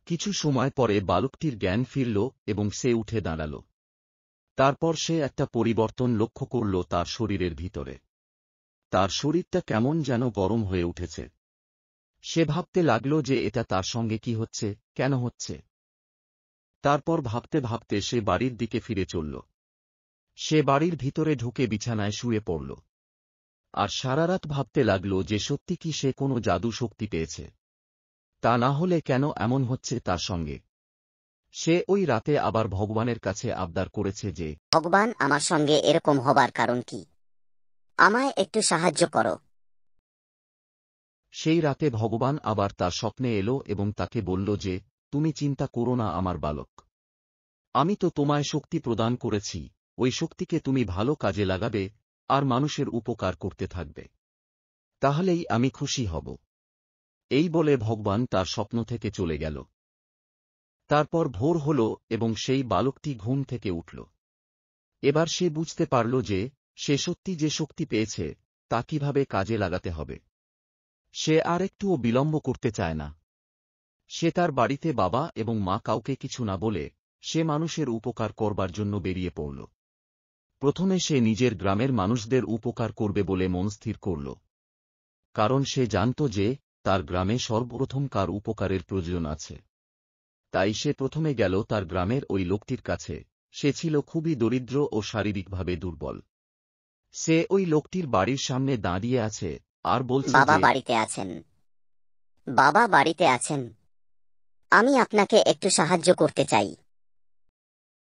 কিছু সময় পরে বালকটির জ্ঞান ফিরল এবং সে উঠে দাঁড়াল। তারপর সে একটা পরিবর্তন লক্ষ্য করল তার শরীরের ভিতরে। তার শরীরটা কেমন যেন গরম হয়ে উঠেছে। সে ভাবতে লাগল যে এটা তার সঙ্গে কি হচ্ছে, কেন হচ্ছে। তারপর ভাবতে ভাবতে সে বাড়ির দিকে ফিরে চলল। সে বাড়ির ভিতরে ঢুকে বিছানায় শুয়ে পড়ল। আর সারারাত ভাবতে লাগল যে সত্যি কি সে কোনো জাদু শক্তি পেয়েছে। তা না হলে কেন এমন হচ্ছে তার সঙ্গে। সে ওই রাতে আবার ভগবানের কাছে আবদার করেছে যে, ভগবান, আমার সঙ্গে এরকম হবার কারণ কি? আমায় একটু সাহায্য করো। সেই রাতে ভগবান আবার তার স্বপ্নে এলো এবং তাকে বলল যে, তুমি চিন্তা করো না আমার বালক। আমি তো তোমায় শক্তি প্রদান করেছি, ওই শক্তিকে তুমি ভালো কাজে লাগাবে আর মানুষের উপকার করতে থাকবে। তাহলেই আমি খুশি হব। এই বলে ভগবান তার স্বপ্ন থেকে চলে গেল। তারপর ভোর হল এবং সেই বালকটি ঘুম থেকে উঠল। এবার সে বুঝতে পারল যে সে সত্যি যে শক্তি পেয়েছে তা কিভাবে কাজে লাগাতে হবে। সে আর একটুও বিলম্ব করতে চায় না। সে তার বাড়িতে বাবা এবং মা কাউকে কিছু না বলে সে মানুষের উপকার করবার জন্য বেরিয়ে পড়ল। প্রথমে সে নিজের গ্রামের মানুষদের উপকার করবে বলে মন স্থির করল, কারণ সে জানত যে তার গ্রামে সর্বপ্রথম কার উপকারের প্রয়োজন আছে। তাই সে প্রথমে গেল তার গ্রামের ওই লোকটির কাছে। সে ছিল খুবই দরিদ্র ও শারীরিকভাবে দুর্বল। সে ওই লোকটির বাড়ির সামনে দাঁড়িয়ে আছে আর বলছে, বাবা যে বাড়িতে আছেন? বাবা বাড়িতে আছেন? আমি আপনাকে একটু সাহায্য করতে চাই।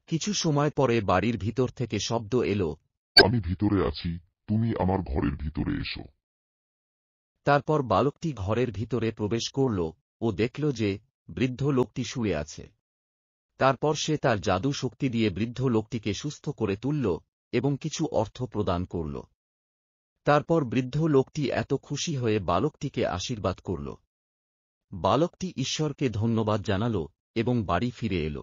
কিছু সময় পরে বাড়ির ভিতর থেকে শব্দ এলো, আমি ভিতরে আছি, তুমি আমার ঘরের ভিতরে এসো। তারপর বালকটি ঘরের ভিতরে প্রবেশ করল ও দেখল যে বৃদ্ধ লোকটি শুয়ে আছে। তারপর সে তার জাদু শক্তি দিয়ে বৃদ্ধ লোকটিকে সুস্থ করে তুলল এবং কিছু অর্থ প্রদান করল। তারপর বৃদ্ধ লোকটি এত খুশি হয়ে বালকটিকে আশীর্বাদ করল। বালকটি ঈশ্বরকে ধন্যবাদ জানাল এবং বাড়ি ফিরে এল।